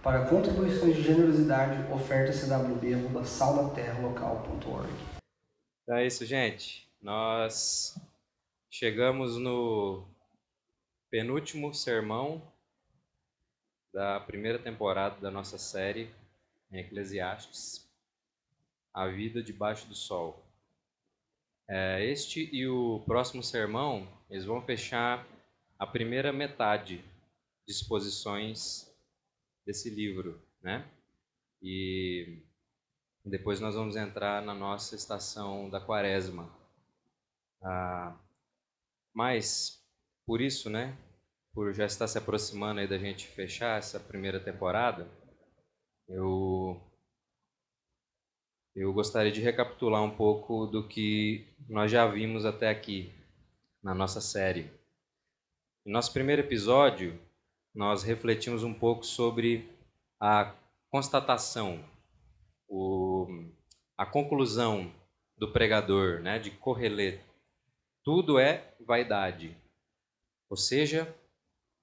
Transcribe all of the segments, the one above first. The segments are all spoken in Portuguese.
Para contribuições de generosidade, oferta cwb@salvaterralocal.org. Então é isso, gente. Nós chegamos no penúltimo sermão da primeira temporada da nossa série em Eclesiastes, A Vida Debaixo do Sol. Este e o próximo sermão, eles vão fechar a primeira metade de exposições desse livro, né? E depois nós vamos entrar na nossa estação da Quaresma. Mas, por isso, né? Por já estar se aproximando aí da gente fechar essa primeira temporada, eu gostaria de recapitular um pouco do que nós já vimos até aqui na nossa série. No nosso primeiro episódio, nós refletimos um pouco sobre a constatação, a conclusão do pregador, né, de Correleto. Tudo é vaidade, ou seja,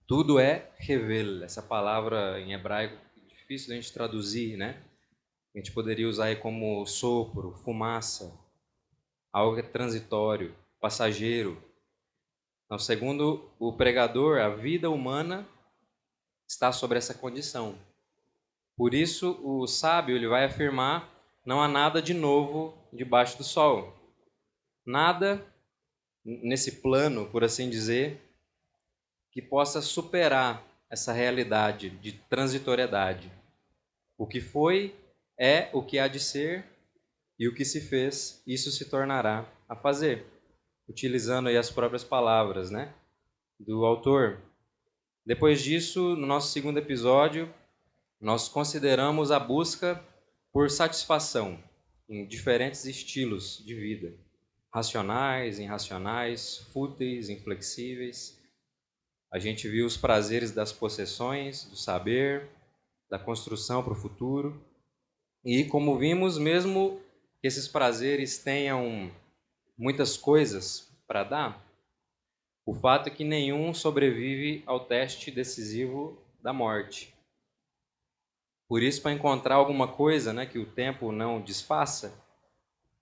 tudo é revel, essa palavra em hebraico difícil de a gente traduzir, né? A gente poderia usar aí como sopro, fumaça, algo que é transitório, passageiro. Então, segundo o pregador, a vida humana está sobre essa condição. Por isso, o sábio ele vai afirmar: não há nada de novo debaixo do sol. Nada nesse plano, por assim dizer, que possa superar essa realidade de transitoriedade. O que foi, é o que há de ser, e o que se fez, isso se tornará a fazer. Utilizando aí as próprias palavras, né, do autor. Depois disso, no nosso segundo episódio, nós consideramos a busca por satisfação em diferentes estilos de vida. Racionais, irracionais, fúteis, inflexíveis. A gente viu os prazeres das possessões, do saber, da construção para o futuro. E como vimos, mesmo que esses prazeres tenham muitas coisas para dar, o fato é que nenhum sobrevive ao teste decisivo da morte. Por isso, para encontrar alguma coisa, né, que o tempo não desfaça,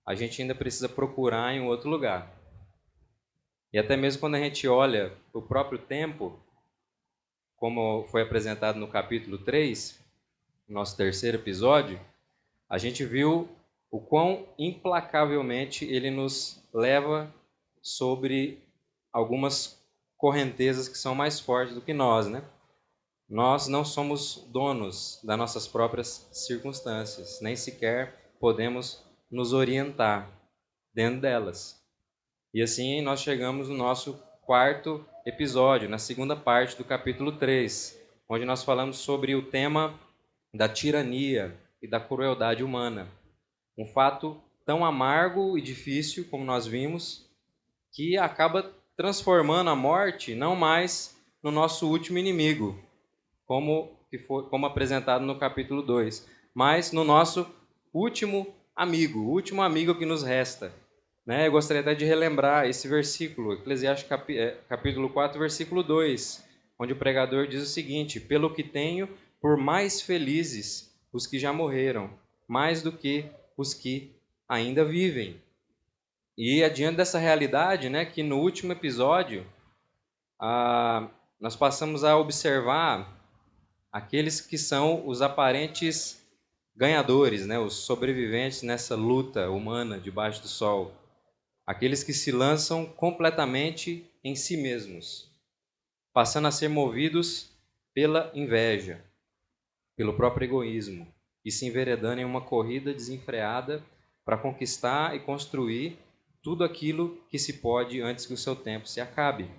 a gente ainda precisa procurar em outro lugar. E até mesmo quando a gente olha o próprio tempo, como foi apresentado no capítulo 3, nosso terceiro episódio, a gente viu o quão implacavelmente ele nos leva sobre algumas correntezas que são mais fortes do que nós, né? Nós não somos donos das nossas próprias circunstâncias, nem sequer podemos nos orientar dentro delas. E assim nós chegamos no nosso quarto episódio, na segunda parte do capítulo 3, onde nós falamos sobre o tema da tirania e da crueldade humana. Um fato tão amargo e difícil, como nós vimos, que acaba transformando a morte não mais no nosso último inimigo, como apresentado no capítulo 2, mas no nosso último amigo, o último amigo que nos resta. Eu gostaria até de relembrar esse versículo, Eclesiastes capítulo 4, versículo 2, onde o pregador diz o seguinte: pelo que tenho, por mais felizes os que já morreram, mais do que os que ainda vivem. E adiante dessa realidade, que no último episódio nós passamos a observar aqueles que são os aparentes ganhadores, os sobreviventes nessa luta humana debaixo do sol. Aqueles que se lançam completamente em si mesmos, passando a ser movidos pela inveja, pelo próprio egoísmo, e se enveredando em uma corrida desenfreada para conquistar e construir tudo aquilo que se pode antes que o seu tempo se acabe.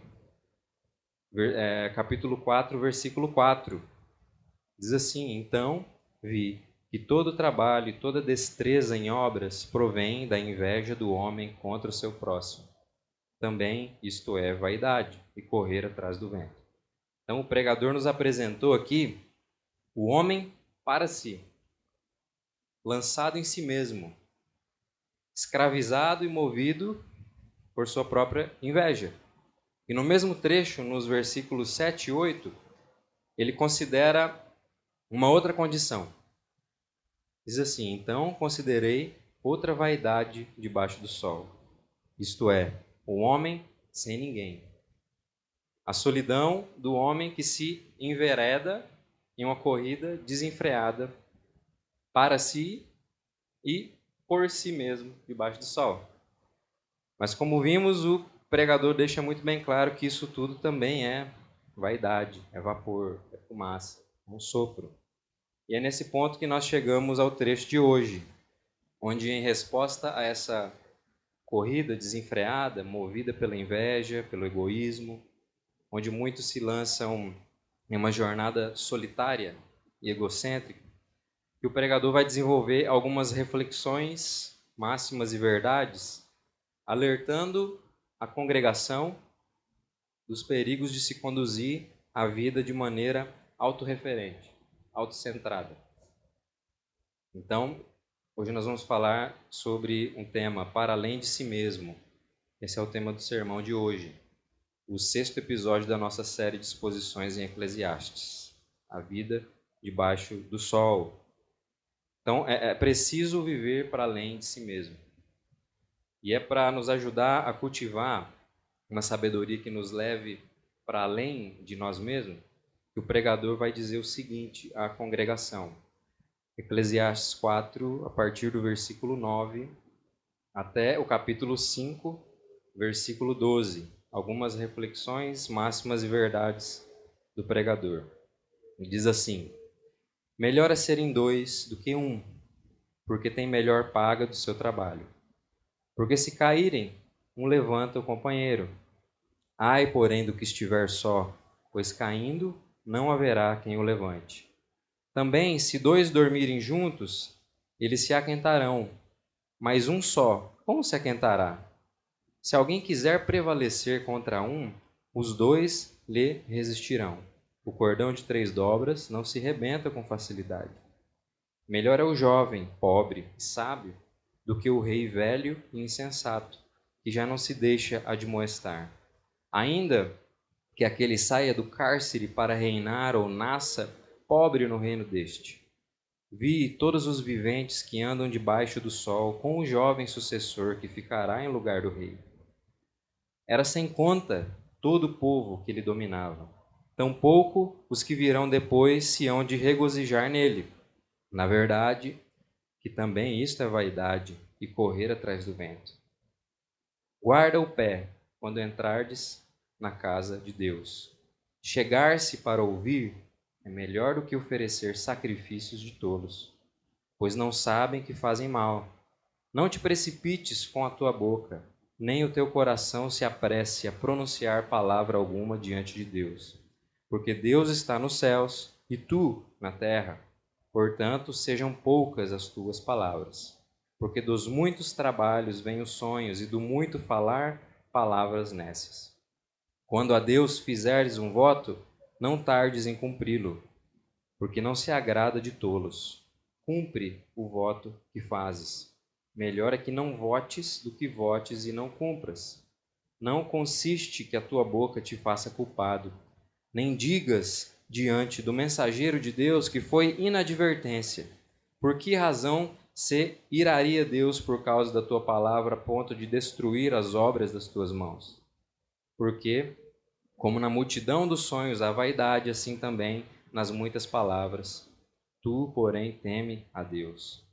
Capítulo 4, versículo 4. Diz assim: então vi que todo trabalho e toda destreza em obras provém da inveja do homem contra o seu próximo. Também isto é vaidade e correr atrás do vento. Então o pregador nos apresentou aqui o homem para si, lançado em si mesmo, escravizado e movido por sua própria inveja. E no mesmo trecho, nos versículos 7 e 8, ele considera Uma outra condição. Diz assim: então considerei outra vaidade debaixo do sol, isto é, o homem sem ninguém. A solidão do homem que se envereda em uma corrida desenfreada para si e por si mesmo debaixo do sol. Mas como vimos, o pregador deixa muito bem claro que isso tudo também é vaidade, é vapor, é fumaça, é um sopro. E é nesse ponto que nós chegamos ao trecho de hoje, onde em resposta a essa corrida desenfreada, movida pela inveja, pelo egoísmo, onde muitos se lançam em uma jornada solitária e egocêntrica, que o pregador vai desenvolver algumas reflexões, máximas e verdades, alertando a congregação dos perigos de se conduzir a vida de maneira autorreferente, autocentrada. Então, hoje nós vamos falar sobre um tema para além de si mesmo. Esse é o tema do sermão de hoje, o 6º episódio da nossa série de exposições em Eclesiastes, a vida debaixo do sol. Então, é preciso viver para além de si mesmo. E é para nos ajudar a cultivar uma sabedoria que nos leve para além de nós mesmos, que o pregador vai dizer o seguinte à congregação. Eclesiastes 4, a partir do versículo 9 até o capítulo 5, versículo 12. Algumas reflexões, máximas e verdades do pregador. Ele diz assim: melhor é serem dois do que um, porque tem melhor paga do seu trabalho. Porque se caírem, um levanta o companheiro. Ai, porém, do que estiver só, pois caindo não haverá quem o levante. Também, se dois dormirem juntos, eles se aquentarão, mas um só, como se aquentará? Se alguém quiser prevalecer contra um, os dois lhe resistirão. O cordão de 3 dobras não se rebenta com facilidade. Melhor é o jovem, pobre e sábio, do que o rei velho e insensato, que já não se deixa admoestar. Ainda que aquele saia do cárcere para reinar ou nasça pobre no reino deste. Vi todos os viventes que andam debaixo do sol com o jovem sucessor que ficará em lugar do rei. Era sem conta todo o povo que ele dominava. Tampouco os que virão depois se hão de regozijar nele. Na verdade, que também isto é vaidade e correr atrás do vento. Guarda o pé quando entrardes na casa de Deus. Chegar-se para ouvir é melhor do que oferecer sacrifícios de tolos, pois não sabem que fazem mal. Não te precipites com a tua boca, nem o teu coração se apresse a pronunciar palavra alguma diante de Deus, porque Deus está nos céus e tu na terra. Portanto, sejam poucas as tuas palavras, porque dos muitos trabalhos vêm os sonhos e do muito falar, palavras nécias. Quando a Deus fizeres um voto, não tardes em cumpri-lo, porque não se agrada de tolos. Cumpre o voto que fazes. Melhor é que não votes do que votes e não cumpras. Não consiste que a tua boca te faça culpado, nem digas diante do mensageiro de Deus que foi inadvertência. Por que razão se iraria Deus por causa da tua palavra a ponto de destruir as obras das tuas mãos? Porque, como na multidão dos sonhos há vaidade, assim também nas muitas palavras. Tu, porém, teme a Deus.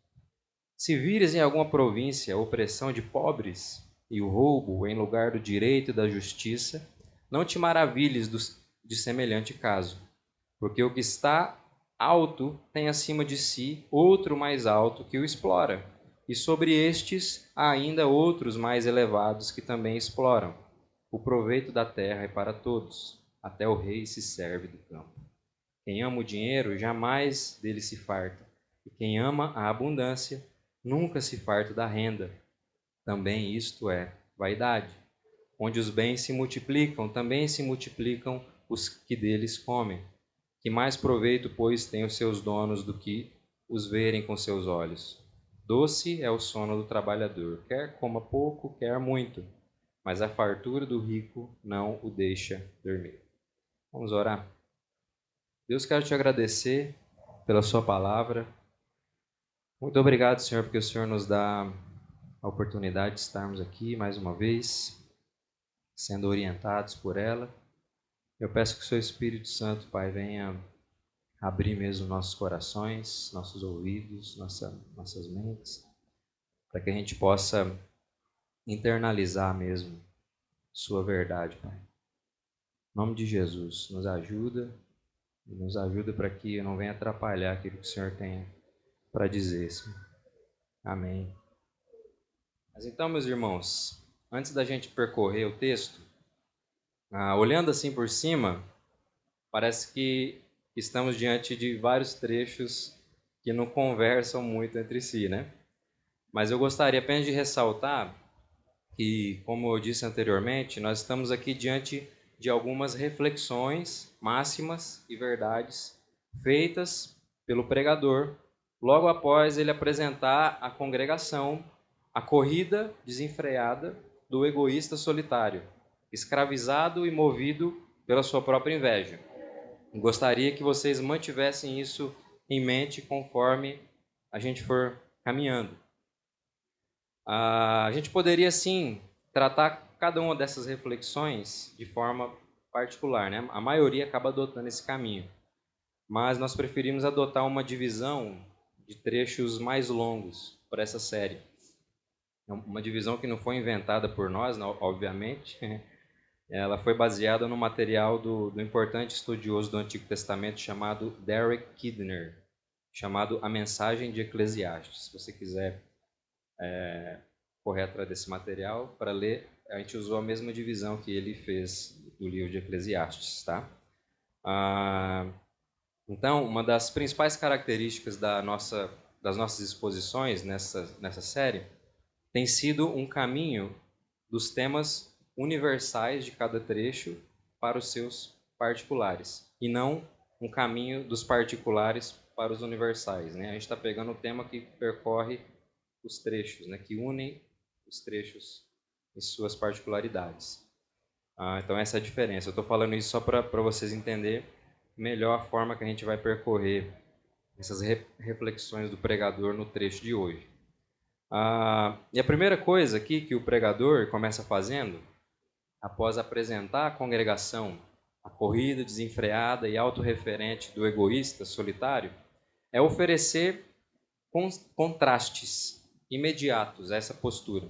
Se vires em alguma província a opressão de pobres e o roubo em lugar do direito e da justiça, não te maravilhes de semelhante caso, porque o que está alto tem acima de si outro mais alto que o explora, e sobre estes há ainda outros mais elevados que também exploram. O proveito da terra é para todos, até o rei se serve do campo. Quem ama o dinheiro jamais dele se farta, e quem ama a abundância nunca se farta da renda. Também isto é vaidade. Onde os bens se multiplicam, também se multiplicam os que deles comem. Que mais proveito, pois, têm os seus donos do que os verem com seus olhos? Doce é o sono do trabalhador, quer coma pouco, quer muito, mas a fartura do rico não o deixa dormir. Vamos orar? Deus, quero te agradecer pela sua palavra. Muito obrigado, Senhor, porque o Senhor nos dá a oportunidade de estarmos aqui mais uma vez, sendo orientados por ela. Eu peço que o seu Espírito Santo, Pai, venha abrir mesmo nossos corações, nossos ouvidos, nossas mentes, para que a gente possa internalizar mesmo sua verdade, Pai. Em nome de Jesus, nos ajuda para que eu não venha atrapalhar aquilo que o Senhor tem para dizer, Senhor. Amém. Mas então, meus irmãos, antes da gente percorrer o texto, olhando assim por cima, parece que estamos diante de vários trechos que não conversam muito entre si, né? Mas eu gostaria apenas de ressaltar que, como eu disse anteriormente, nós estamos aqui diante de algumas reflexões máximas e verdades feitas pelo pregador logo após ele apresentar à congregação a corrida desenfreada do egoísta solitário, escravizado e movido pela sua própria inveja. Gostaria que vocês mantivessem isso em mente conforme a gente for caminhando. A gente poderia, sim, tratar cada uma dessas reflexões de forma particular, né? A maioria acaba adotando esse caminho, mas nós preferimos adotar uma divisão de trechos mais longos para essa série. É uma divisão que não foi inventada por nós, obviamente. Ela foi baseada no material do importante estudioso do Antigo Testamento chamado Derek Kidner, chamado A Mensagem de Eclesiastes. Se você quiser correr atrás desse material para ler, a gente usou a mesma divisão que ele fez do livro de Eclesiastes, tá? Então, uma das principais características das nossas exposições nessa série tem sido um caminho dos temas universais de cada trecho para os seus particulares, e não um caminho dos particulares para os universais, né? A gente está pegando o tema que percorre os trechos, né? Que unem os trechos em suas particularidades. Então essa é a diferença. Eu estou falando isso só para vocês entenderem melhor a forma que a gente vai percorrer essas reflexões do pregador no trecho de hoje. E a primeira coisa aqui que o pregador começa fazendo, após apresentar à congregação a corrida desenfreada e autorreferente do egoísta solitário, é oferecer contrastes imediatos a essa postura.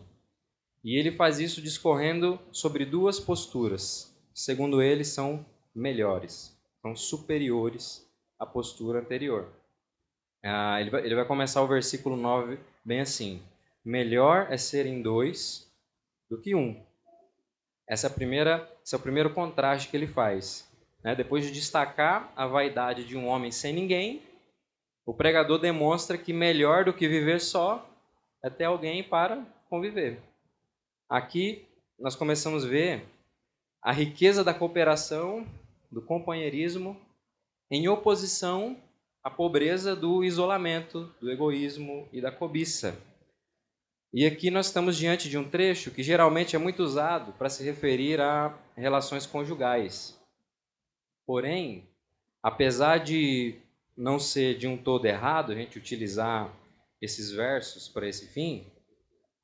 E ele faz isso discorrendo sobre duas posturas, segundo ele são melhores, são superiores à postura anterior. Ele vai começar o versículo 9 bem assim: melhor é serem dois do que um. Esse é o primeiro contraste que ele faz. Né? Depois de destacar a vaidade de um homem sem ninguém, o pregador demonstra que melhor do que viver só é ter alguém para conviver. Aqui nós começamos a ver a riqueza da cooperação, do companheirismo, em oposição à pobreza do isolamento, do egoísmo e da cobiça. E aqui nós estamos diante de um trecho que geralmente é muito usado para se referir a relações conjugais. Porém, apesar de não ser de um todo errado a gente utilizar esses versos para esse fim,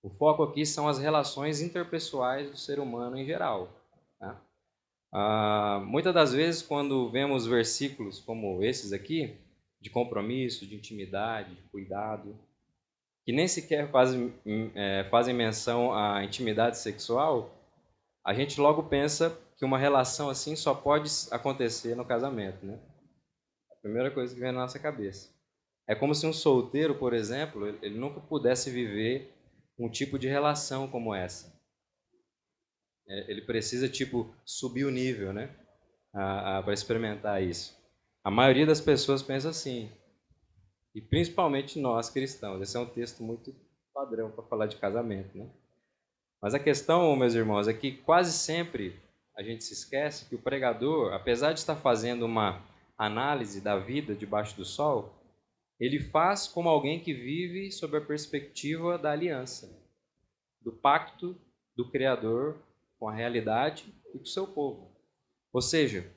o foco aqui são as relações interpessoais do ser humano em geral. Tá? Muitas das vezes, quando vemos versículos como esses aqui, de compromisso, de intimidade, de cuidado, que nem sequer fazem menção à intimidade sexual, a gente logo pensa que uma relação assim só pode acontecer no casamento, né? A primeira coisa que vem na nossa cabeça. É como se um solteiro, por exemplo, ele nunca pudesse viver um tipo de relação como essa. Ele precisa, subir o nível, né? Para experimentar isso. A maioria das pessoas pensa assim. E principalmente nós, cristãos. Esse é um texto muito padrão para falar de casamento, né? Mas a questão, meus irmãos, é que quase sempre a gente se esquece que o pregador, apesar de estar fazendo uma análise da vida debaixo do sol, ele faz como alguém que vive sob a perspectiva da aliança, do pacto do Criador com a realidade e com o seu povo. Ou seja,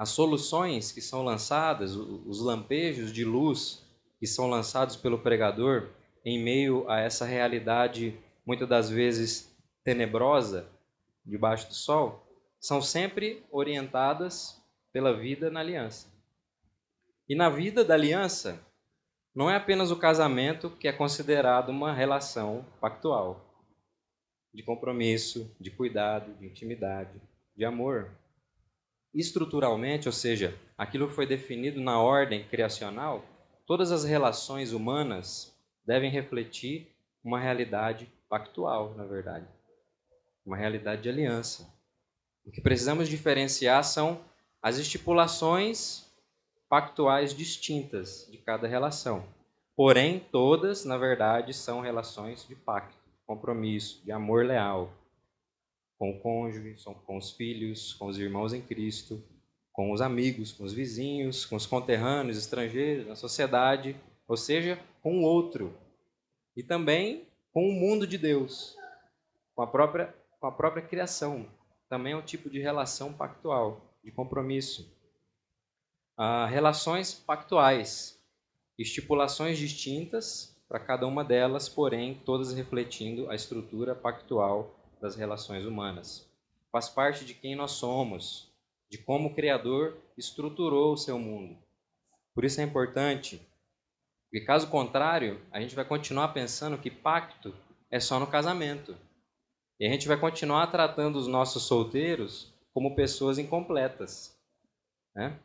as soluções que são lançadas, os lampejos de luz que são lançados pelo pregador em meio a essa realidade, muitas das vezes tenebrosa, debaixo do sol, são sempre orientadas pela vida na aliança. E na vida da aliança, não é apenas o casamento que é considerado uma relação pactual, de compromisso, de cuidado, de intimidade, de amor. Estruturalmente, ou seja, aquilo que foi definido na ordem criacional, todas as relações humanas devem refletir uma realidade pactual, na verdade, uma realidade de aliança. O que precisamos diferenciar são as estipulações pactuais distintas de cada relação. Porém, todas, na verdade, são relações de pacto, de compromisso, de amor leal, com o cônjuge, com os filhos, com os irmãos em Cristo, com os amigos, com os vizinhos, com os conterrâneos, estrangeiros, na sociedade, ou seja, com o outro. E também com o mundo de Deus, com a própria criação. Também é um tipo de relação pactual, de compromisso. Relações pactuais, estipulações distintas para cada uma delas, porém todas refletindo a estrutura pactual das relações humanas. Faz parte de quem nós somos, de como o Criador estruturou o seu mundo. Por isso é importante, porque caso contrário, a gente vai continuar pensando que pacto é só no casamento. E a gente vai continuar tratando os nossos solteiros como pessoas incompletas, né?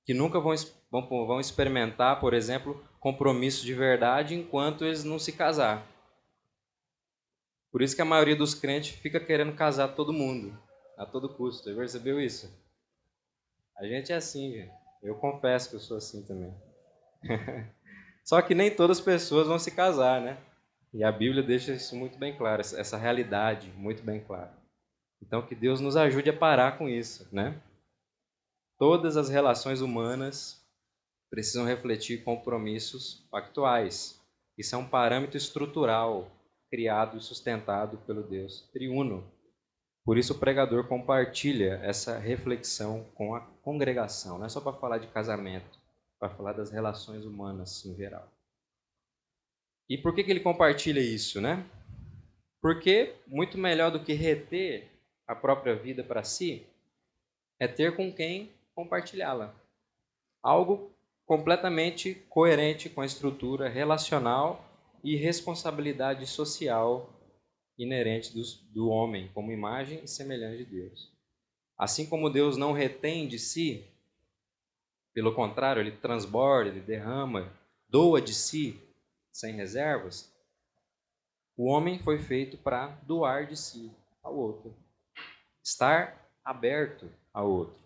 Que nunca vão experimentar, por exemplo, compromisso de verdade enquanto eles não se casar. Por isso que a maioria dos crentes fica querendo casar todo mundo, a todo custo. Você percebeu isso? A gente é assim, gente. Eu confesso que eu sou assim também. Só que nem todas as pessoas vão se casar, né? E a Bíblia deixa isso muito bem claro, essa realidade muito bem clara. Então que Deus nos ajude a parar com isso, né? Todas as relações humanas precisam refletir compromissos pactuais. Isso é um parâmetro estrutural criado e sustentado pelo Deus triuno. Por isso o pregador compartilha essa reflexão com a congregação. Não é só para falar de casamento, para falar das relações humanas em geral. E por que ele compartilha isso, né? Porque muito melhor do que reter a própria vida para si é ter com quem compartilhá-la. Algo completamente coerente com a estrutura relacional e responsabilidade social inerente do homem como imagem e semelhança de Deus. Assim como Deus não retém de si, pelo contrário, ele transborda, ele derrama, doa de si sem reservas, o homem foi feito para doar de si ao outro, estar aberto ao outro.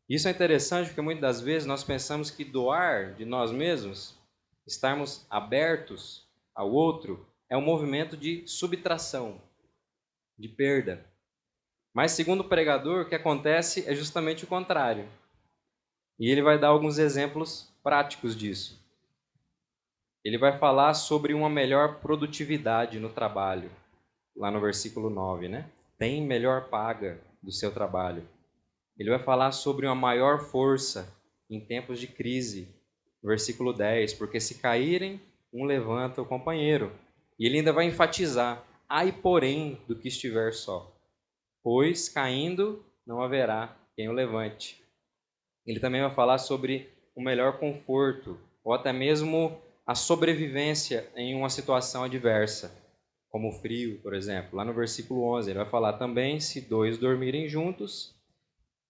Isso é interessante porque muitas das vezes nós pensamos que doar de nós mesmos, estarmos abertos ao outro, é um movimento de subtração, de perda. Mas, segundo o pregador, o que acontece é justamente o contrário. E ele vai dar alguns exemplos práticos disso. Ele vai falar sobre uma melhor produtividade no trabalho, lá no versículo 9, né? Tem melhor paga do seu trabalho. Ele vai falar sobre uma maior força em tempos de crise, versículo 10, porque se caírem, um levanta o companheiro. E ele ainda vai enfatizar, ai porém do que estiver só, pois caindo não haverá quem o levante. Ele também vai falar sobre o melhor conforto, ou até mesmo a sobrevivência em uma situação adversa, como o frio, por exemplo. Lá no versículo 11, ele vai falar também, se dois dormirem juntos,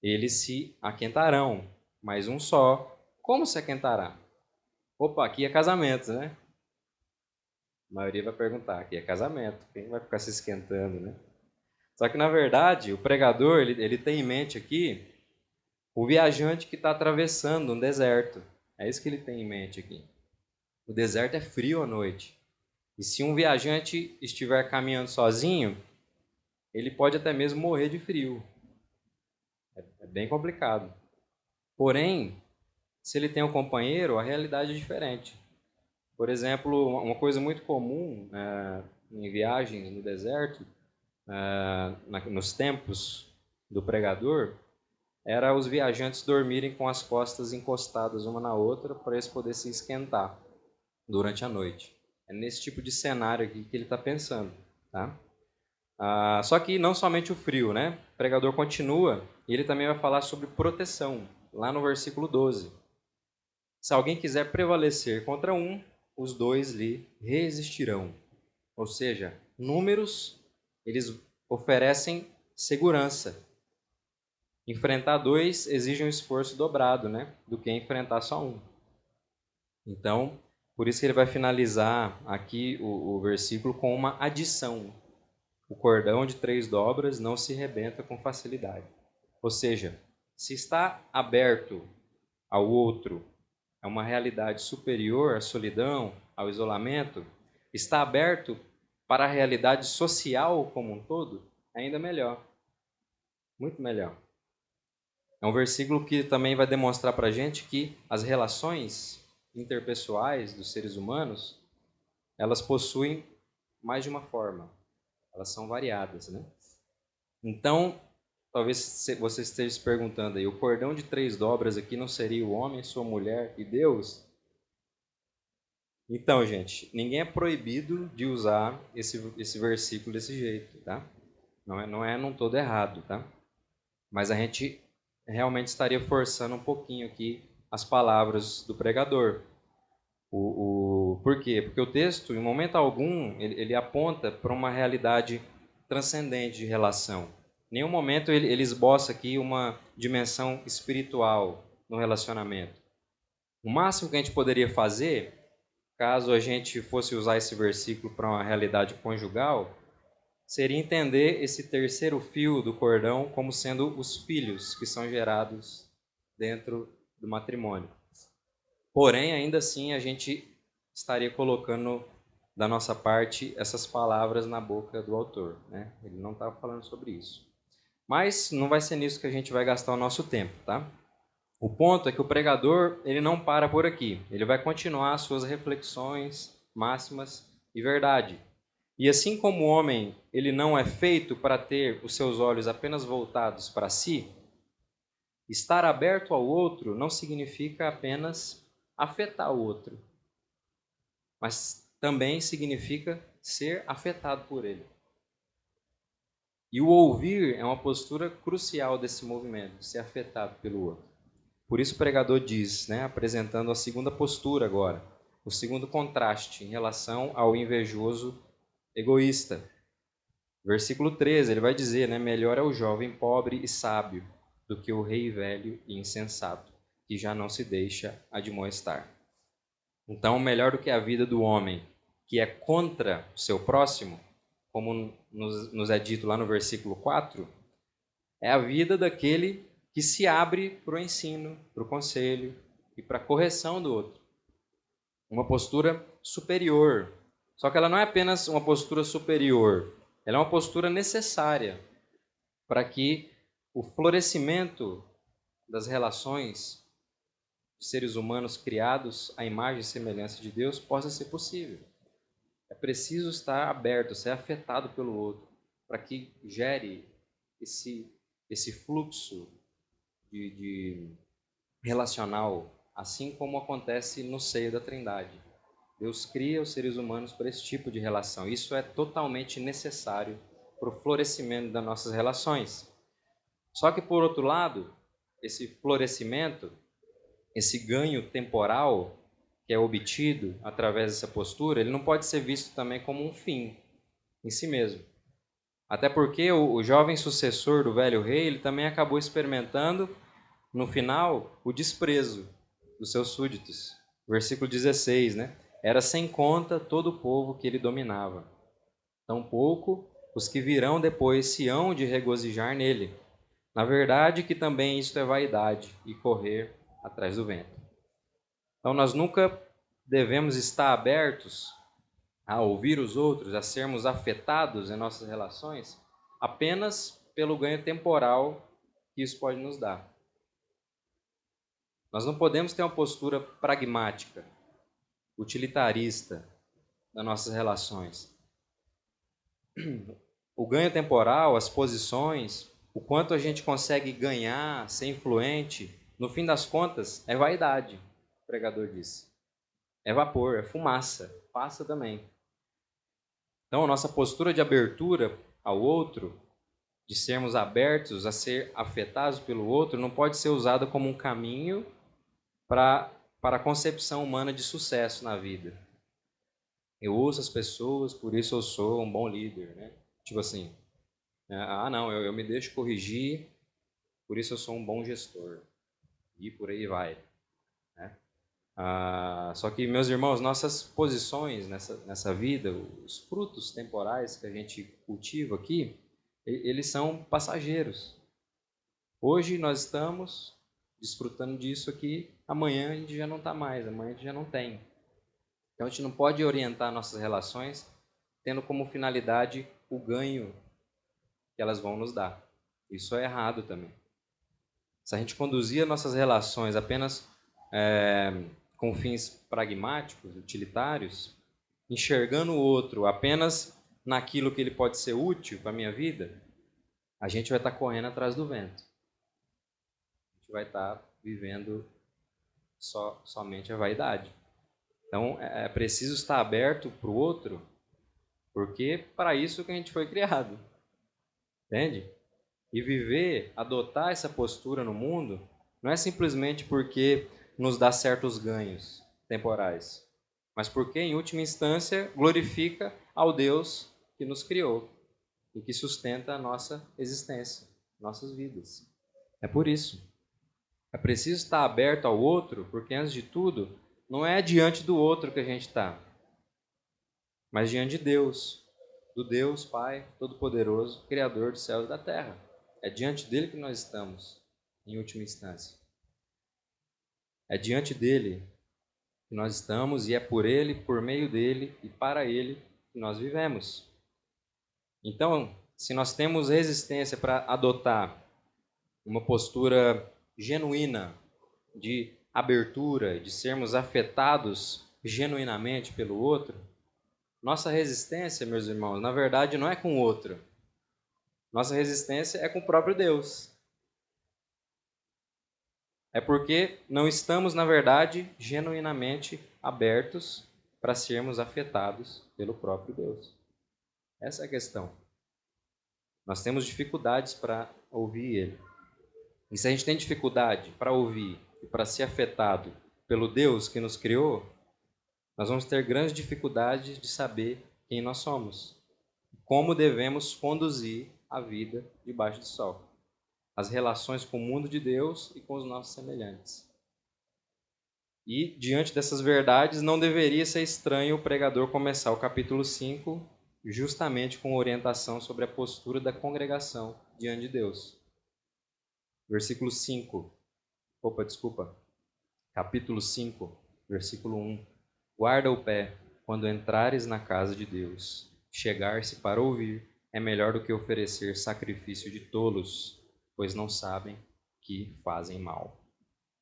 eles se aquentarão, mas um só, como se aquentará? Opa, aqui é casamento, né? A maioria vai perguntar, aqui é casamento, quem vai ficar se esquentando, né? Só que, na verdade, o pregador, ele tem em mente aqui o viajante que está atravessando um deserto. É isso que ele tem em mente aqui. O deserto é frio à noite. E se um viajante estiver caminhando sozinho, ele pode até mesmo morrer de frio. É bem complicado. Porém, se ele tem um companheiro, a realidade é diferente. Por exemplo, uma coisa muito comum em viagens no deserto, nos tempos do pregador, era os viajantes dormirem com as costas encostadas uma na outra para eles poderem se esquentar durante a noite. É nesse tipo de cenário aqui que ele está pensando, tá? Só que não somente o frio, né? O pregador continua e ele também vai falar sobre proteção, lá no versículo 12. Se alguém quiser prevalecer contra um, os dois lhe resistirão. Ou seja, números, eles oferecem segurança. Enfrentar dois exige um esforço dobrado, né? Do que enfrentar só um. Então, por isso que ele vai finalizar aqui o versículo com uma adição. O cordão de 3 dobras não se rebenta com facilidade. Ou seja, se está aberto ao outro, a uma realidade superior à solidão, ao isolamento, está aberto para a realidade social como um todo, ainda melhor. Muito melhor. É um versículo que também vai demonstrar para a gente que as relações interpessoais dos seres humanos, elas possuem mais de uma forma. Elas são variadas, né? Então, talvez você esteja se perguntando aí, o cordão de 3 dobras aqui não seria o homem, sua mulher e Deus? Então, gente, ninguém é proibido de usar esse versículo desse jeito, tá? Não é num todo errado, tá? Mas a gente realmente estaria forçando um pouquinho aqui as palavras do pregador. Por quê? Porque o texto, em momento algum, ele aponta para uma realidade transcendente de relação. Em nenhum momento ele esboça aqui uma dimensão espiritual no relacionamento. O máximo que a gente poderia fazer, caso a gente fosse usar esse versículo para uma realidade conjugal, seria entender esse terceiro fio do cordão como sendo os filhos que são gerados dentro do matrimônio. Porém, ainda assim, a gente estaria colocando da nossa parte essas palavras na boca do autor, né? Ele não estava falando sobre isso. Mas não vai ser nisso que a gente vai gastar o nosso tempo, tá? O ponto é que o pregador, ele não para por aqui. Ele vai continuar suas reflexões, máximas e verdade. E assim como o homem, ele não é feito para ter os seus olhos apenas voltados para si, estar aberto ao outro não significa apenas afetar o outro, mas também significa ser afetado por ele. E o ouvir é uma postura crucial desse movimento, ser afetado pelo outro. Por isso o pregador diz, né, apresentando a segunda postura agora, o segundo contraste em relação ao invejoso egoísta. Versículo 13, ele vai dizer, né, melhor é o jovem pobre e sábio do que o rei velho e insensato, que já não se deixa admoestar. Então, melhor do que a vida do homem que é contra o seu próximo, como nos é dito lá no versículo 4, é a vida daquele que se abre para o ensino, para o conselho e para a correção do outro. Uma postura superior. Só que ela não é apenas uma postura superior, ela é uma postura necessária para que o florescimento das relações de seres humanos criados à imagem e semelhança de Deus possa ser possível. É preciso estar aberto, ser afetado pelo outro, para que gere esse fluxo de relacional, assim como acontece no seio da Trindade. Deus cria os seres humanos para esse tipo de relação. Isso é totalmente necessário para o florescimento das nossas relações. Só que, por outro lado, esse florescimento, esse ganho temporal que é obtido através dessa postura, ele não pode ser visto também como um fim em si mesmo. Até porque o jovem sucessor do velho rei, ele também acabou experimentando, no final, o desprezo dos seus súditos. Versículo 16, né? Era sem conta todo o povo que ele dominava. Tampouco os que virão depois se hão de regozijar nele. Na verdade que também isto é vaidade e correr atrás do vento. Então nós nunca devemos estar abertos a ouvir os outros, a sermos afetados em nossas relações, apenas pelo ganho temporal que isso pode nos dar. Nós não podemos ter uma postura pragmática, utilitarista das nossas relações. O ganho temporal, as posições, o quanto a gente consegue ganhar, ser influente, no fim das contas, é vaidade, o pregador disse. É vapor, é fumaça, passa também. Então, a nossa postura de abertura ao outro, de sermos abertos a ser afetados pelo outro, não pode ser usada como um caminho para a concepção humana de sucesso na vida. Eu ouço as pessoas, por isso eu sou um bom líder, né? Tipo assim, não, eu me deixo corrigir, por isso eu sou um bom gestor. E por aí vai, né? Só que, meus irmãos, nossas posições nessa vida, os frutos temporais que a gente cultiva aqui, eles são passageiros. Hoje nós estamos desfrutando disso aqui, amanhã a gente já não está mais, amanhã a gente já não tem. Então a gente não pode orientar nossas relações tendo como finalidade o ganho que elas vão nos dar. Isso é errado também. Se a gente conduzir nossas relações apenas com fins pragmáticos, utilitários, enxergando o outro apenas naquilo que ele pode ser útil para a minha vida, a gente vai estar correndo atrás do vento. A gente vai estar vivendo somente a vaidade. Então, é preciso estar aberto para o outro, porque para isso que a gente foi criado. Entende? E viver, adotar essa postura no mundo, não é simplesmente porque nos dá certos ganhos temporais, mas porque, em última instância, glorifica ao Deus que nos criou e que sustenta a nossa existência, nossas vidas. É por isso. É preciso estar aberto ao outro, porque, antes de tudo, não é diante do outro que a gente está, mas diante de Deus, do Deus Pai Todo-Poderoso, Criador dos céus e da terra. É diante dele que nós estamos, em última instância. É diante dele que nós estamos e é por ele, por meio dele e para ele que nós vivemos. Então, se nós temos resistência para adotar uma postura genuína de abertura, de sermos afetados genuinamente pelo outro, nossa resistência, meus irmãos, na verdade não é com o outro. Nossa resistência é com o próprio Deus. É porque não estamos, na verdade, genuinamente abertos para sermos afetados pelo próprio Deus. Essa é a questão. Nós temos dificuldades para ouvir Ele. E se a gente tem dificuldade para ouvir e para ser afetado pelo Deus que nos criou, nós vamos ter grandes dificuldades de saber quem nós somos, como devemos conduzir a vida debaixo do sol, as relações com o mundo de Deus e com os nossos semelhantes. E, diante dessas verdades, não deveria ser estranho o pregador começar o capítulo 5 justamente com orientação sobre a postura da congregação diante de Deus. Versículo 5. Capítulo 5, versículo 1. Guarda o pé quando entrares na casa de Deus. Chegar-se para ouvir é melhor do que oferecer sacrifício de tolos, pois não sabem que fazem mal.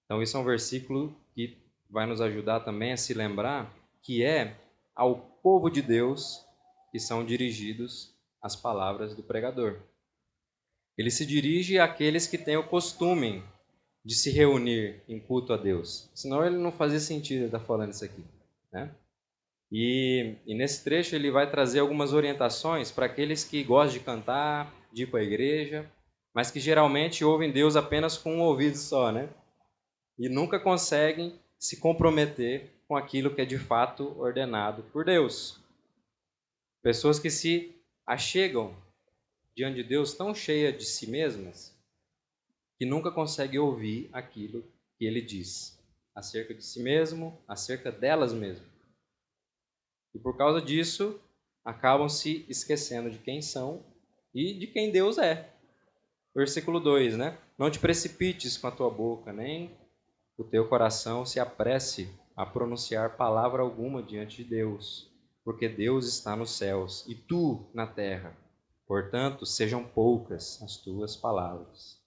Então, isso é um versículo que vai nos ajudar também a se lembrar que é ao povo de Deus que são dirigidos as palavras do pregador. Ele se dirige àqueles que têm o costume de se reunir em culto a Deus. Senão ele não fazia sentido ele estar falando isso aqui, né? E nesse trecho ele vai trazer algumas orientações para aqueles que gostam de cantar, de ir para a igreja, mas que geralmente ouvem Deus apenas com um ouvido só, né? E nunca conseguem se comprometer com aquilo que é de fato ordenado por Deus. Pessoas que se achegam diante de Deus tão cheias de si mesmas que nunca conseguem ouvir aquilo que Ele diz acerca de si mesmo, acerca delas mesmas. E por causa disso, acabam se esquecendo de quem são e de quem Deus é. Versículo 2, né? Não te precipites com a tua boca, nem o teu coração se apresse a pronunciar palavra alguma diante de Deus, porque Deus está nos céus e tu na terra. Portanto, sejam poucas as tuas palavras.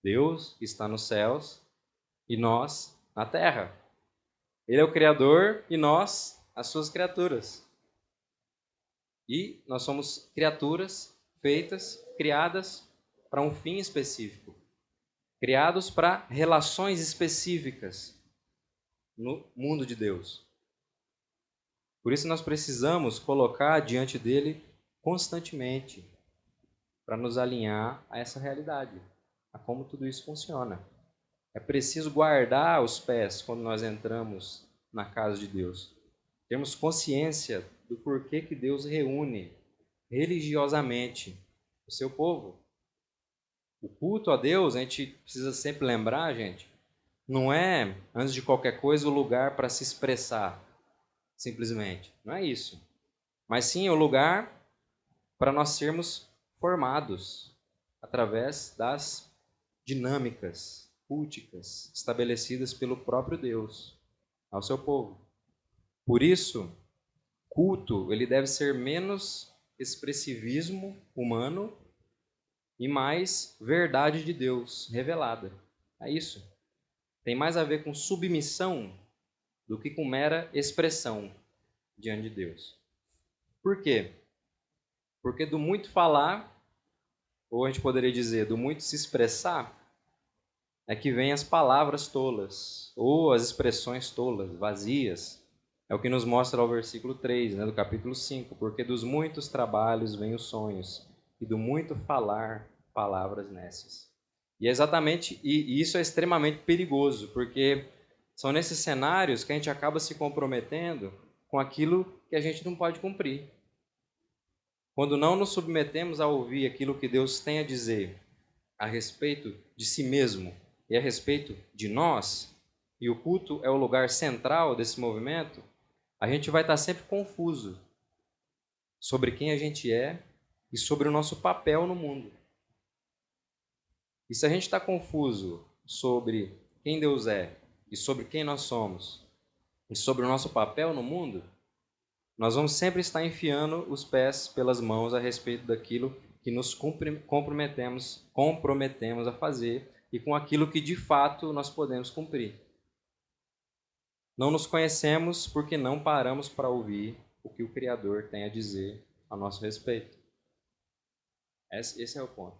Deus está nos céus e nós na terra. Ele é o Criador e nós, as suas criaturas. E nós somos criaturas feitas, criadas para um fim específico, criados para relações específicas no mundo de Deus. Por isso nós precisamos colocar diante dele constantemente para nos alinhar a essa realidade, a como tudo isso funciona. É preciso guardar os pés quando nós entramos na casa de Deus. Temos consciência do porquê que Deus reúne religiosamente o seu povo. O culto a Deus, a gente precisa sempre lembrar, gente, não é, antes de qualquer coisa, o lugar para se expressar, simplesmente. Não é isso. Mas sim o lugar para nós sermos formados através das dinâmicas culticas estabelecidas pelo próprio Deus ao seu povo. Por isso, culto ele deve ser menos expressivismo humano e mais verdade de Deus revelada. É isso. Tem mais a ver com submissão do que com mera expressão diante de Deus. Por quê? Porque do muito falar, ou a gente poderia dizer, do muito se expressar, é que vem as palavras tolas, ou as expressões tolas, vazias. É o que nos mostra o versículo 3, né, do capítulo 5. Porque dos muitos trabalhos vêm os sonhos, e do muito falar, palavras nécias. E é exatamente, e isso é extremamente perigoso, porque são nesses cenários que a gente acaba se comprometendo com aquilo que a gente não pode cumprir. Quando não nos submetemos a ouvir aquilo que Deus tem a dizer a respeito de si mesmo e a respeito de nós, e o culto é o lugar central desse movimento, a gente vai estar sempre confuso sobre quem a gente é e sobre o nosso papel no mundo. E se a gente está confuso sobre quem Deus é e sobre quem nós somos e sobre o nosso papel no mundo, nós vamos sempre estar enfiando os pés pelas mãos a respeito daquilo que nos comprometemos a fazer e com aquilo que de fato nós podemos cumprir. Não nos conhecemos porque não paramos para ouvir o que o Criador tem a dizer a nosso respeito. Esse é o ponto.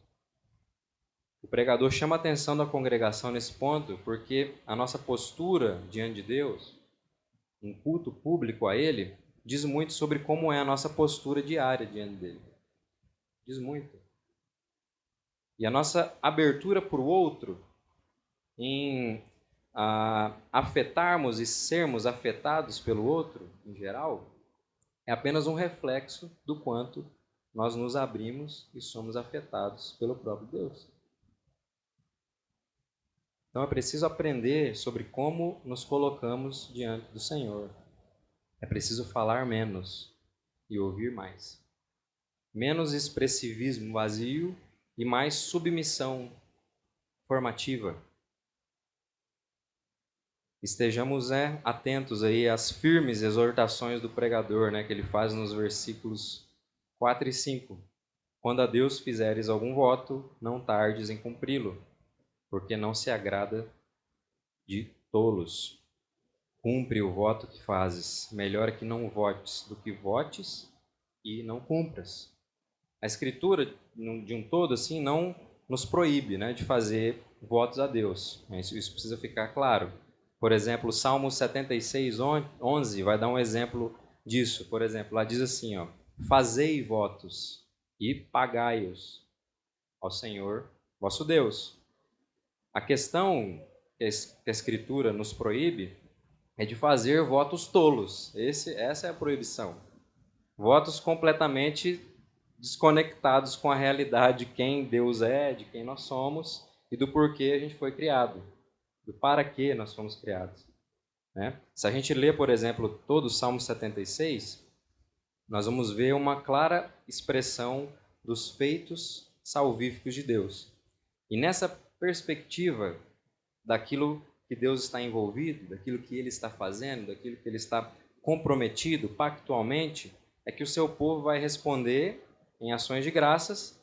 O pregador chama a atenção da congregação nesse ponto porque a nossa postura diante de Deus, um culto público a Ele, diz muito sobre como é a nossa postura diária diante dele. Diz muito. E a nossa abertura para o outro, em afetarmos e sermos afetados pelo outro, em geral, é apenas um reflexo do quanto nós nos abrimos e somos afetados pelo próprio Deus. Então é preciso aprender sobre como nos colocamos diante do Senhor. É preciso falar menos e ouvir mais. Menos expressivismo vazio e mais submissão formativa. Estejamos atentos aí às firmes exortações do pregador, que ele faz nos versículos 4 e 5. Quando a Deus fizeres algum voto, não tardes em cumpri-lo, porque não se agrada de tolos. Cumpre o voto que fazes. Melhor é que não votes do que votes e não cumpras. A Escritura, de um todo, assim, não nos proíbe de fazer votos a Deus. Isso precisa ficar claro. Por exemplo, o Salmo 76, 11 vai dar um exemplo disso. Por exemplo, lá diz assim, fazei votos e pagai-os ao Senhor vosso Deus. A questão que a Escritura nos proíbe é de fazer votos tolos. Essa é a proibição. Votos completamente desconectados com a realidade de quem Deus é, de quem nós somos e do porquê a gente foi criado, do para que nós fomos criados. Se a gente ler, por exemplo, todo o Salmo 76, nós vamos ver uma clara expressão dos feitos salvíficos de Deus. E nessa perspectiva daquilo que Deus está envolvido, daquilo que Ele está fazendo, daquilo que Ele está comprometido pactualmente, é que o seu povo vai responder em ações de graças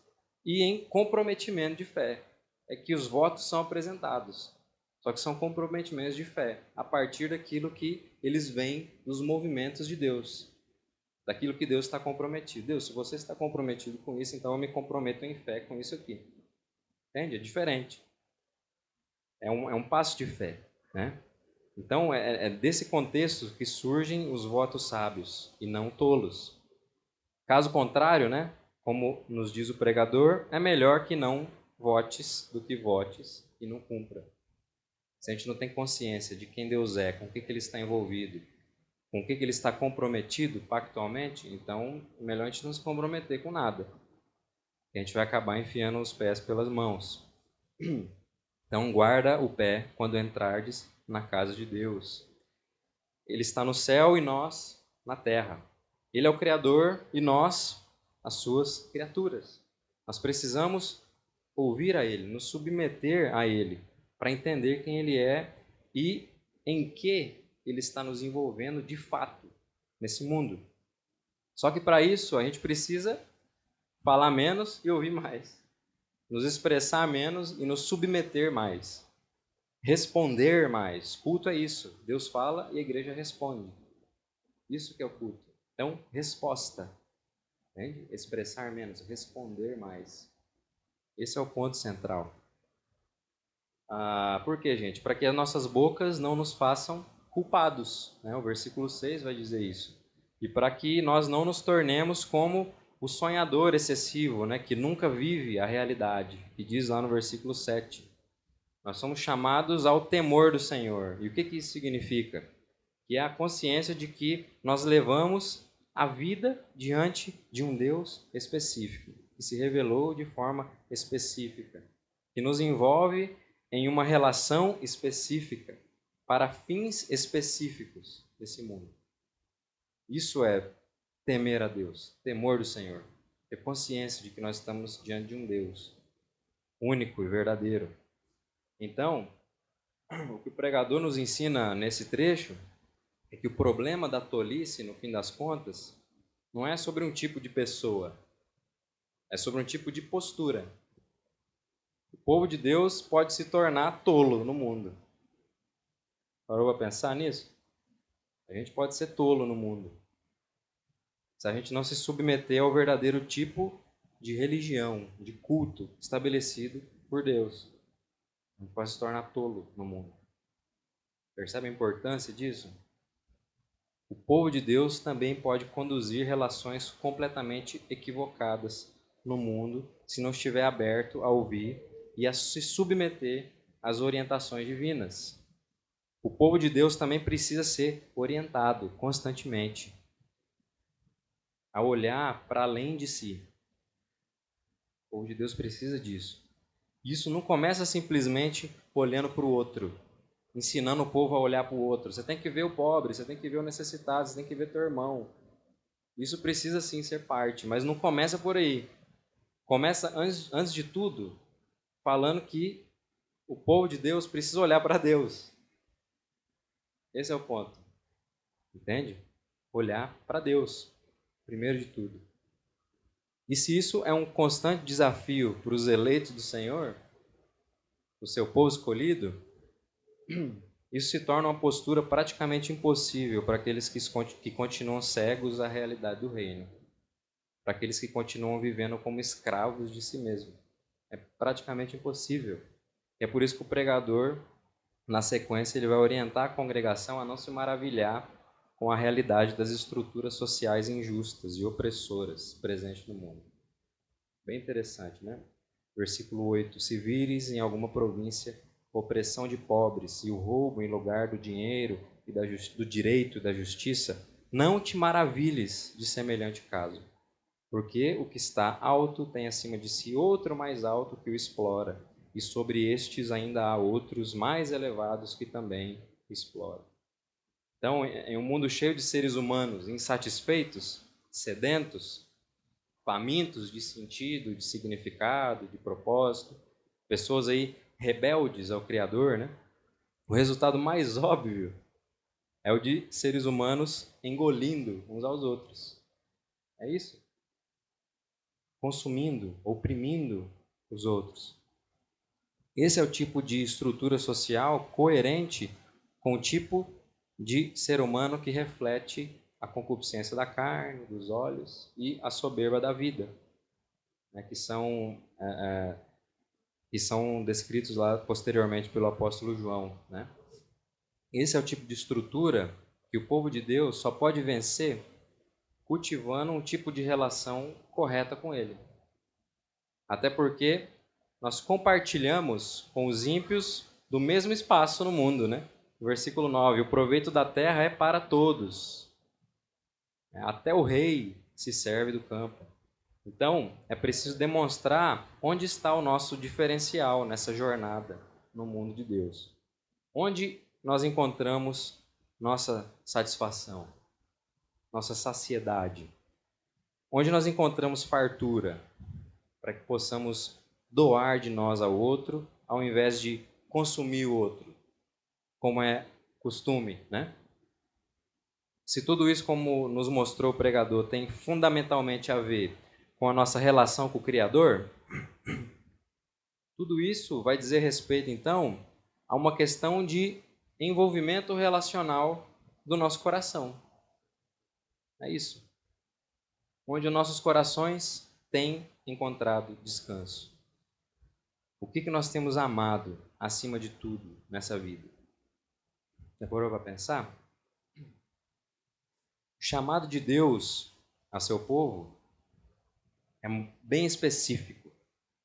e em comprometimento de fé. É que os votos são apresentados, só que são comprometimentos de fé, a partir daquilo que eles veem nos movimentos de Deus, daquilo que Deus está comprometido. Deus, se você está comprometido com isso, então eu me comprometo em fé com isso aqui. Entende? É diferente. É um passo de fé, né? Então, é desse contexto que surgem os votos sábios, e não tolos. Caso contrário, né, como nos diz o pregador, é melhor que não votes do que votes e não cumpra. Se a gente não tem consciência de quem Deus é, com o que ele está envolvido, com o que ele está comprometido pactualmente, então é melhor a gente não se comprometer com nada. A gente vai acabar enfiando os pés pelas mãos. Então guarda o pé quando entrardes na casa de Deus. Ele está no céu e nós na terra. Ele é o Criador e nós, as suas criaturas. Nós precisamos ouvir a Ele, nos submeter a Ele, para entender quem Ele é e em que Ele está nos envolvendo de fato nesse mundo. Só que para isso a gente precisa falar menos e ouvir mais, nos expressar menos e nos submeter mais, responder mais. Culto é isso. Deus fala e a igreja responde. Isso que é o culto. Então, resposta. Entende? Expressar menos, responder mais. Esse é o ponto central. Por quê, gente? Para que as nossas bocas não nos façam culpados. Né? O versículo 6 vai dizer isso. E para que nós não nos tornemos como o sonhador excessivo, né? Que nunca vive a realidade, que diz lá no versículo 7. Nós somos chamados ao temor do Senhor. E o que isso significa? Que é a consciência de que nós levamos a vida diante de um Deus específico, que se revelou de forma específica, que nos envolve em uma relação específica, para fins específicos desse mundo. Isso é temer a Deus, temor do Senhor, ter consciência de que nós estamos diante de um Deus único e verdadeiro. Então, o que o pregador nos ensina nesse trecho é que o problema da tolice, no fim das contas, não é sobre um tipo de pessoa, é sobre um tipo de postura. O povo de Deus pode se tornar tolo no mundo. Parou para pensar nisso? A gente pode ser tolo no mundo, se a gente não se submeter ao verdadeiro tipo de religião, de culto estabelecido por Deus. A gente pode se tornar tolo no mundo. Percebe a importância disso? O povo de Deus também pode conduzir relações completamente equivocadas no mundo se não estiver aberto a ouvir e a se submeter às orientações divinas. O povo de Deus também precisa ser orientado constantemente a olhar para além de si. O povo de Deus precisa disso. Isso não começa simplesmente olhando para o outro, ensinando o povo a olhar para o outro. Você tem que ver o pobre, você tem que ver o necessitado, você tem que ver teu irmão. Isso precisa sim ser parte, mas não começa por aí. Começa, antes de tudo, falando que o povo de Deus precisa olhar para Deus. Esse é o ponto. Entende? Olhar para Deus, primeiro de tudo. E se isso é um constante desafio para os eleitos do Senhor, o seu povo escolhido, isso se torna uma postura praticamente impossível para aqueles que continuam cegos à realidade do reino, para aqueles que continuam vivendo como escravos de si mesmos. É praticamente impossível. É por isso que o pregador, na sequência, ele vai orientar a congregação a não se maravilhar com a realidade das estruturas sociais injustas e opressoras presentes no mundo. Bem interessante, né? Versículo 8. Se vires em alguma província opressão de pobres e o roubo em lugar do dinheiro e do direito e da justiça, não te maravilhes de semelhante caso, porque o que está alto tem acima de si outro mais alto que o explora, e sobre estes ainda há outros mais elevados que também exploram. Então, em um mundo cheio de seres humanos insatisfeitos, sedentos, famintos de sentido, de significado, de propósito, pessoas aí rebeldes ao Criador, né? O resultado mais óbvio é o de seres humanos engolindo uns aos outros. É isso? Consumindo, oprimindo os outros. Esse é o tipo de estrutura social coerente com o tipo de ser humano que reflete a concupiscência da carne, dos olhos e a soberba da vida, né, que são que são descritos lá posteriormente pelo apóstolo João, né? Esse é o tipo de estrutura que o povo de Deus só pode vencer cultivando um tipo de relação correta com ele. Até porque nós compartilhamos com os ímpios do mesmo espaço no mundo, né? Versículo 9: o proveito da terra é para todos. Até o rei se serve do campo. Então, é preciso demonstrar onde está o nosso diferencial nessa jornada no mundo de Deus. Onde nós encontramos nossa satisfação, nossa saciedade. Onde nós encontramos fartura, para que possamos doar de nós ao outro, ao invés de consumir o outro, como é costume, né? Se tudo isso, como nos mostrou o pregador, tem fundamentalmente a ver com a nossa relação com o Criador, tudo isso vai dizer respeito, então, a uma questão de envolvimento relacional do nosso coração. É isso. Onde os nossos corações têm encontrado descanso. O que nós temos amado acima de tudo nessa vida? Já parou para pensar? O chamado de Deus a seu povo é bem específico.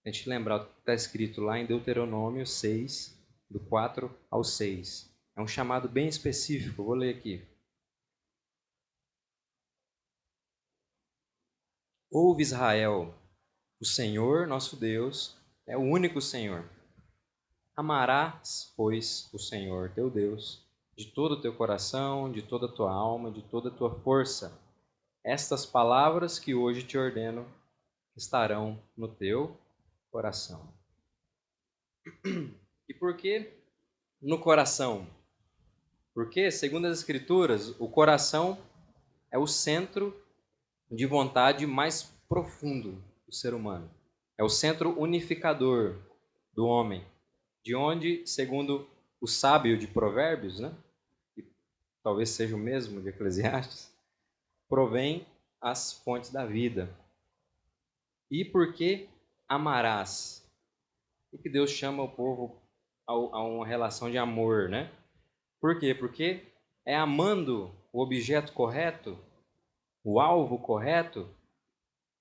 A gente lembrar o que está escrito lá em Deuteronômio 6, do 4 ao 6. É um chamado bem específico, vou ler aqui. Ouve, Israel, o Senhor nosso Deus é o único Senhor. Amarás, pois, o Senhor teu Deus de todo o teu coração, de toda a tua alma, de toda a tua força. Estas palavras que hoje te ordeno estarão no teu coração. E por que no coração? Porque, segundo as Escrituras, o coração é o centro de vontade mais profundo do ser humano. É o centro unificador do homem, de onde, segundo o sábio de Provérbios, né, que talvez seja o mesmo de Eclesiastes, provém as fontes da vida. E por que amarás? Por que Deus chama o povo a uma relação de amor, né? Por quê? Porque é amando o objeto correto, o alvo correto,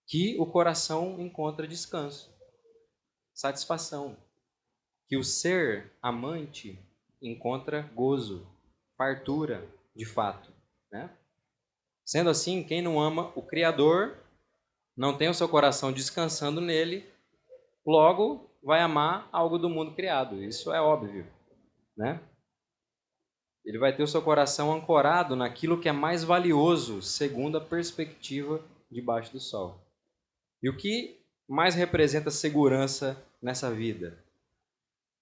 que o coração encontra descanso, satisfação. Que o ser amante encontra gozo, fartura, de fato, né? Sendo assim, quem não ama o Criador, não tem o seu coração descansando nele, logo vai amar algo do mundo criado. Isso é óbvio, né? Ele vai ter o seu coração ancorado naquilo que é mais valioso, segundo a perspectiva debaixo do sol. E o que mais representa segurança nessa vida?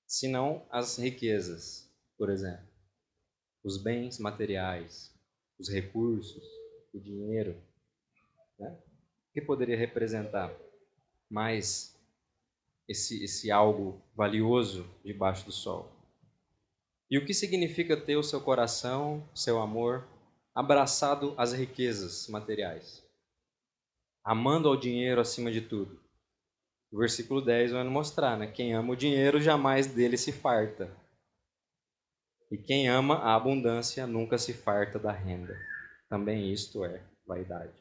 Senão as riquezas, por exemplo. Os bens materiais, os recursos, o dinheiro, né? O que poderia representar mais esse algo valioso debaixo do sol? E o que significa ter o seu coração, o seu amor, abraçado às riquezas materiais? Amando ao dinheiro acima de tudo. O versículo 10 vai nos mostrar, né? Quem ama o dinheiro jamais dele se farta. E quem ama a abundância nunca se farta da renda. Também isto é vaidade.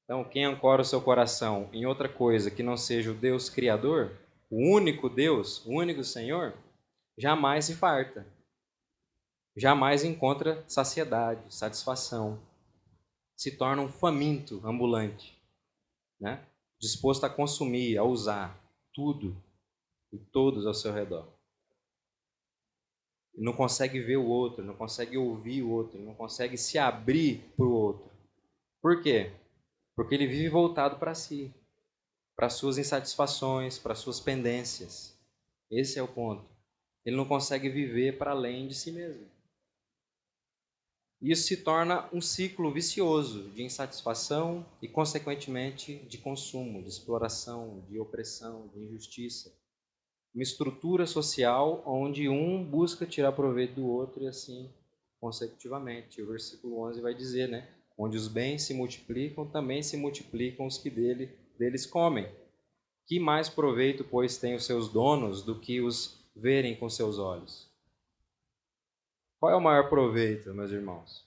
Então, quem ancora o seu coração em outra coisa que não seja o Deus Criador, o único Deus, o único Senhor, jamais se farta. Jamais encontra saciedade, satisfação. Se torna um faminto ambulante, né? Disposto a consumir, a usar tudo e todos ao seu redor. Não consegue ver o outro, não consegue ouvir o outro, não consegue se abrir para o outro. Por quê? Porque ele vive voltado para si, para suas insatisfações, para suas pendências. Esse é o ponto. Ele não consegue viver para além de si mesmo. Isso se torna um ciclo vicioso de insatisfação e, consequentemente, de consumo, de exploração, de opressão, de injustiça. Uma estrutura social onde um busca tirar proveito do outro e assim consecutivamente. O versículo 11 vai dizer, né? Onde os bens se multiplicam, também se multiplicam os que deles comem. Que mais proveito, pois, têm os seus donos do que os verem com seus olhos? Qual é o maior proveito, meus irmãos,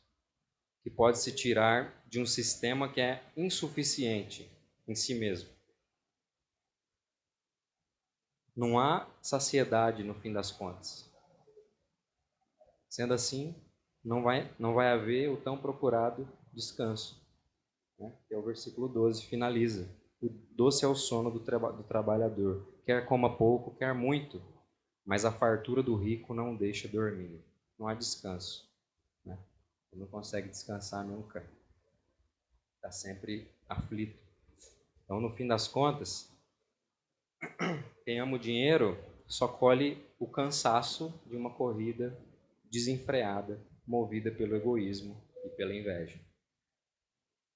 que pode se tirar de um sistema que é insuficiente em si mesmo? Não há saciedade no fim das contas. Sendo assim, não vai haver o tão procurado descanso, né? Que é o versículo 12, finaliza. O doce é o sono do trabalhador, quer coma pouco, quer muito, mas a fartura do rico não deixa dormir. Não há descanso, né? Ele não consegue descansar nunca. Está sempre aflito. Então, no fim das contas, quem ama o dinheiro só colhe o cansaço de uma corrida desenfreada, movida pelo egoísmo e pela inveja.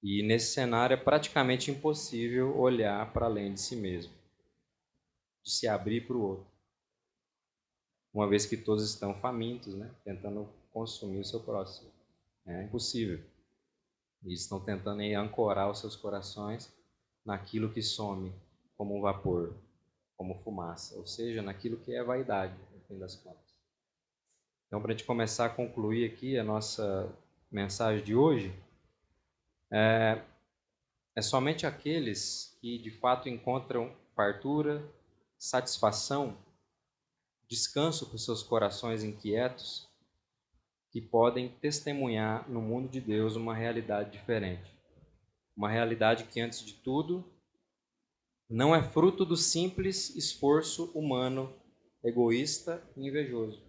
E nesse cenário é praticamente impossível olhar para além de si mesmo, de se abrir para o outro, uma vez que todos estão famintos, né? Tentando consumir o seu próximo. É impossível. E estão tentando aí ancorar os seus corações naquilo que some como um vapor, como fumaça, ou seja, naquilo que é vaidade, no fim das contas. Então, para a gente começar a concluir aqui a nossa mensagem de hoje, é somente aqueles que de fato encontram fartura, satisfação, descanso para os seus corações inquietos, que podem testemunhar no mundo de Deus uma realidade diferente. Uma realidade que, antes de tudo, não é fruto do simples esforço humano, egoísta e invejoso,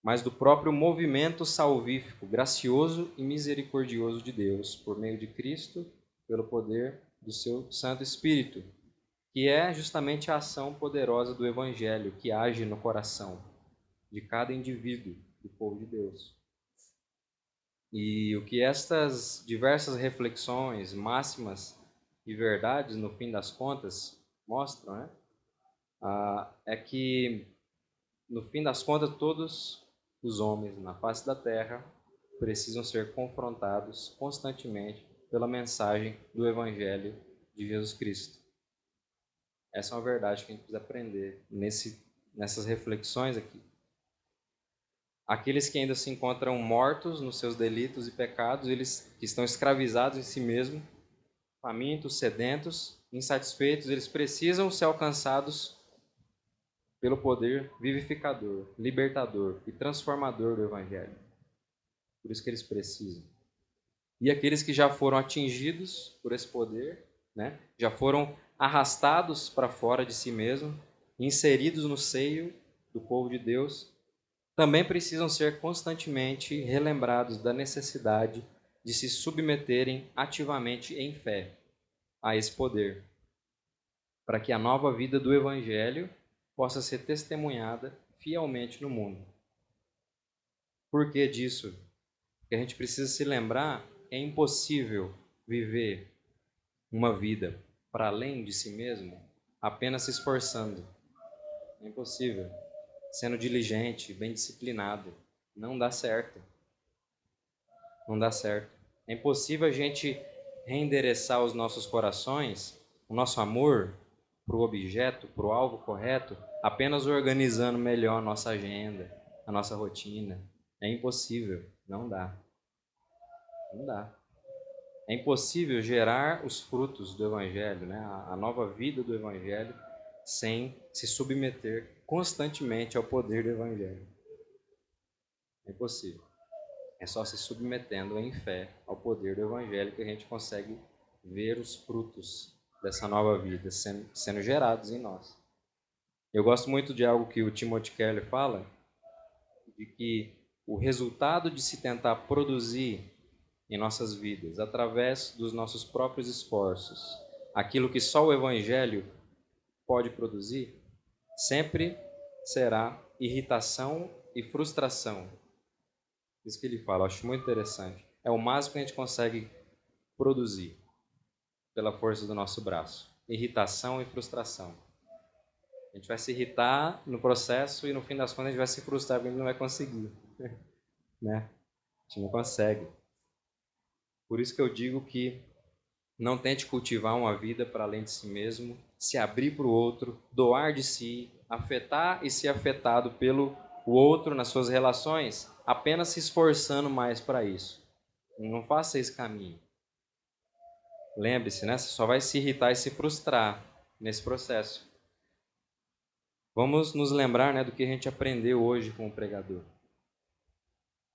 mas do próprio movimento salvífico, gracioso e misericordioso de Deus, por meio de Cristo, pelo poder do seu Santo Espírito, que é justamente a ação poderosa do Evangelho que age no coração de cada indivíduo do povo de Deus. E o que estas diversas reflexões, máximas e verdades, no fim das contas, mostram, né? É que, no fim das contas, todos os homens na face da terra precisam ser confrontados constantemente pela mensagem do Evangelho de Jesus Cristo. Essa é uma verdade que a gente precisa aprender nessas reflexões aqui. Aqueles que ainda se encontram mortos nos seus delitos e pecados, eles que estão escravizados em si mesmos, famintos, sedentos, insatisfeitos, eles precisam ser alcançados pelo poder vivificador, libertador e transformador do Evangelho. Por isso que eles precisam. E aqueles que já foram atingidos por esse poder, né, já foram arrastados para fora de si mesmo, inseridos no seio do povo de Deus, também precisam ser constantemente relembrados da necessidade de se submeterem ativamente em fé a esse poder, para que a nova vida do Evangelho possa ser testemunhada fielmente no mundo. Por que disso? Porque a gente precisa se lembrar que é impossível viver uma vida para além de si mesmo apenas se esforçando. É impossível. Sendo diligente, bem disciplinado. Não dá certo. Não dá certo. É impossível a gente reendereçar os nossos corações, o nosso amor para o objeto, para o alvo correto, apenas organizando melhor a nossa agenda, a nossa rotina. É impossível. Não dá. Não dá. É impossível gerar os frutos do Evangelho, né? A nova vida do Evangelho, sem se submeter constantemente ao poder do Evangelho. É impossível. É só se submetendo em fé ao poder do Evangelho que a gente consegue ver os frutos dessa nova vida sendo gerados em nós. Eu gosto muito de algo que o Timothy Keller fala, de que o resultado de se tentar produzir em nossas vidas, através dos nossos próprios esforços, aquilo que só o Evangelho pode produzir, sempre será irritação e frustração. Isso que ele fala, eu acho muito interessante. É o máximo que a gente consegue produzir pela força do nosso braço. Irritação e frustração. A gente vai se irritar no processo e no fim das contas a gente vai se frustrar porque a gente não vai conseguir. Né? A gente não consegue. Por isso que eu digo que Não tente cultivar uma vida para além de si mesmo, se abrir para o outro, doar de si, afetar e ser afetado pelo outro nas suas relações, apenas se esforçando mais para isso. Não faça esse caminho. Lembre-se, né? Você só vai se irritar e se frustrar nesse processo. Vamos nos lembrar, né, do que a gente aprendeu hoje com o pregador.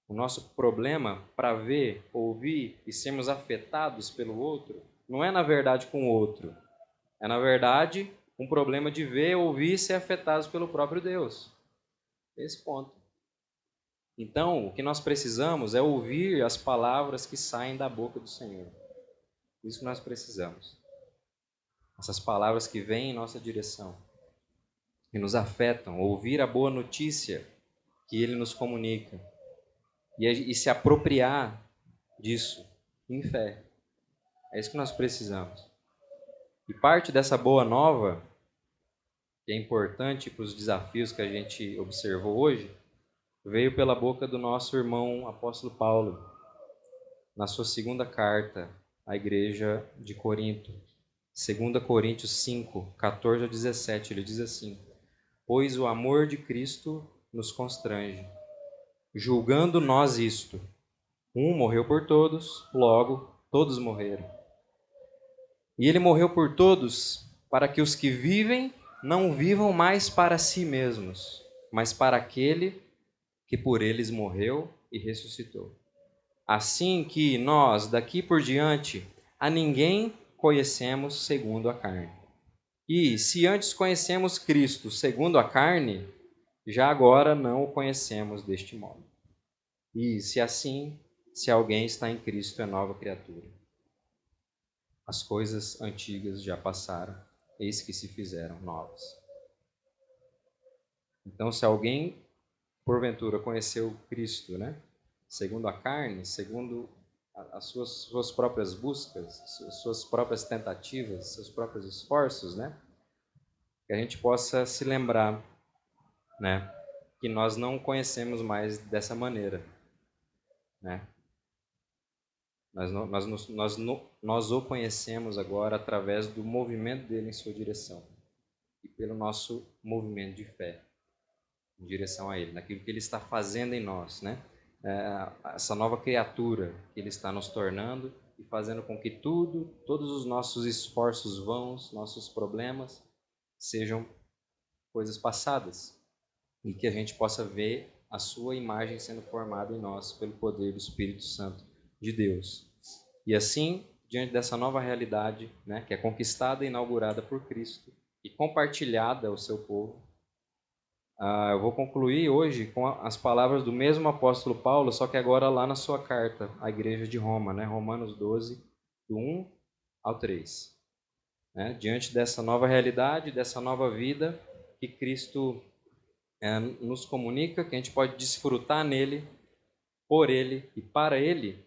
O nosso problema para ver, ouvir e sermos afetados pelo outro não é, na verdade, com o outro. É, na verdade, um problema de ver, ouvir e ser afetados pelo próprio Deus. Esse ponto. Então, o que nós precisamos é ouvir as palavras que saem da boca do Senhor. Isso que nós precisamos. Essas palavras que vêm em nossa direção, que nos afetam, ouvir a boa notícia que Ele nos comunica e se apropriar disso em fé. É isso que nós precisamos. E parte dessa boa nova, que é importante para os desafios que a gente observou hoje, veio pela boca do nosso irmão apóstolo Paulo, na sua segunda carta à igreja de Corinto. 2 Coríntios 5, 14 a 17, ele diz assim: Pois o amor de Cristo nos constrange, julgando nós isto: um morreu por todos, logo todos morreram. E ele morreu por todos, para que os que vivem não vivam mais para si mesmos, mas para aquele que por eles morreu e ressuscitou. Assim que nós, daqui por diante, a ninguém conhecemos segundo a carne. E se antes conhecemos Cristo segundo a carne, já agora não o conhecemos deste modo. E se assim, se alguém está em Cristo, é nova criatura. As coisas antigas já passaram, eis que se fizeram novas. Então, se alguém, porventura, conheceu Cristo, né? Segundo a carne, segundo as suas próprias buscas, suas próprias tentativas, seus próprios esforços, né? Que a gente possa se lembrar, né? Que nós não conhecemos mais dessa maneira, né? Nós o conhecemos agora através do movimento dele em sua direção e pelo nosso movimento de fé em direção a ele, naquilo que ele está fazendo em nós, né? Essa nova criatura que ele está nos tornando e fazendo com que todos os nossos esforços vãos, nossos problemas, sejam coisas passadas e que a gente possa ver a sua imagem sendo formada em nós pelo poder do Espírito Santo de Deus. E assim, diante dessa nova realidade, né, que é conquistada e inaugurada por Cristo e compartilhada ao seu povo, eu vou concluir hoje com as palavras do mesmo apóstolo Paulo, só que agora lá na sua carta à igreja de Roma, né, Romanos 12, do 1 ao 3. Né, diante dessa nova realidade, dessa nova vida que Cristo nos comunica, que a gente pode desfrutar nele, por ele e para ele,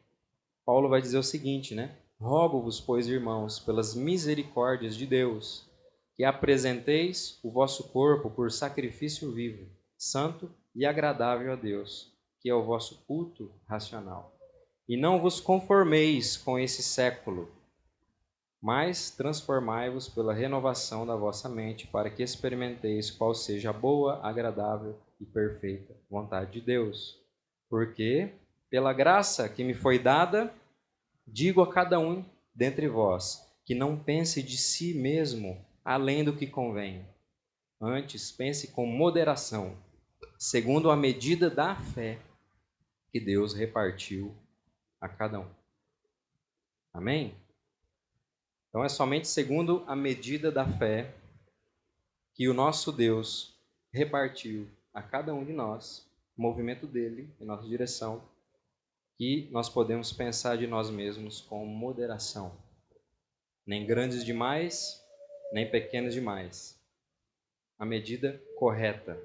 Paulo vai dizer o seguinte, né? Rogo-vos, pois, irmãos, pelas misericórdias de Deus, que apresenteis o vosso corpo por sacrifício vivo, santo e agradável a Deus, que é o vosso culto racional. E não vos conformeis com esse século, mas transformai-vos pela renovação da vossa mente, para que experimenteis qual seja a boa, agradável e perfeita vontade de Deus. Porque, pela graça que me foi dada, digo a cada um dentre vós, que não pense de si mesmo além do que convém. Antes, pense com moderação, segundo a medida da fé que Deus repartiu a cada um. Amém? Então é somente segundo a medida da fé que o nosso Deus repartiu a cada um de nós, o movimento dele em nossa direção, que nós podemos pensar de nós mesmos com moderação. Nem grandes demais, nem pequenos demais. A medida correta,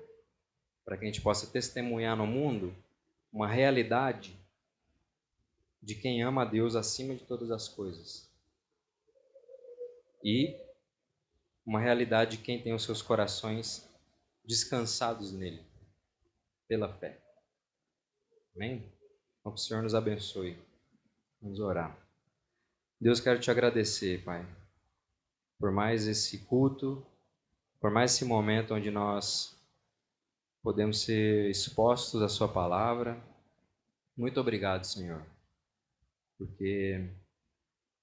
para que a gente possa testemunhar no mundo uma realidade de quem ama a Deus acima de todas as coisas. E uma realidade de quem tem os seus corações descansados nele, pela fé. Amém? Então, que o Senhor nos abençoe. Vamos orar. Deus, quero te agradecer, Pai, por mais esse culto, por mais esse momento onde nós podemos ser expostos à sua palavra. Muito obrigado, Senhor, porque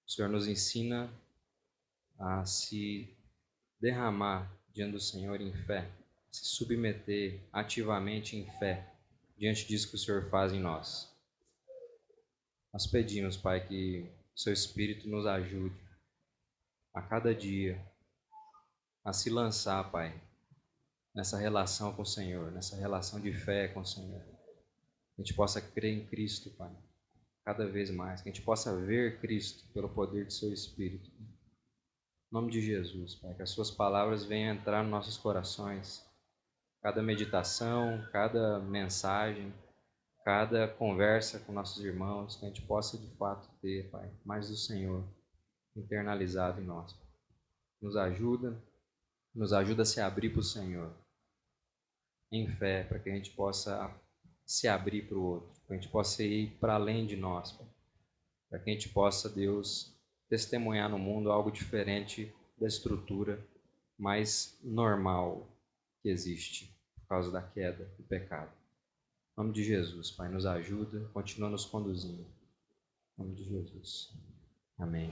o Senhor nos ensina a se derramar diante do Senhor em fé, se submeter ativamente em fé diante disso que o Senhor faz em nós. Nós pedimos, Pai, que o seu Espírito nos ajude a cada dia a se lançar, Pai, nessa relação com o Senhor, nessa relação de fé com o Senhor. Que a gente possa crer em Cristo, Pai, cada vez mais. Que a gente possa ver Cristo pelo poder do seu Espírito. Em nome de Jesus, Pai, que as suas palavras venham entrar nos nossos corações. Cada meditação, cada mensagem, cada conversa com nossos irmãos, que a gente possa de fato ter, Pai, mais do Senhor internalizado em nós. Nos ajuda a se abrir para o Senhor em fé, para que a gente possa se abrir para o outro, para que a gente possa ir para além de nós, Pai, para que a gente possa, Deus, testemunhar no mundo algo diferente da estrutura mais normal que existe por causa da queda, do pecado. Em nome de Jesus, Pai, nos ajuda, continua nos conduzindo. Em nome de Jesus. Amém.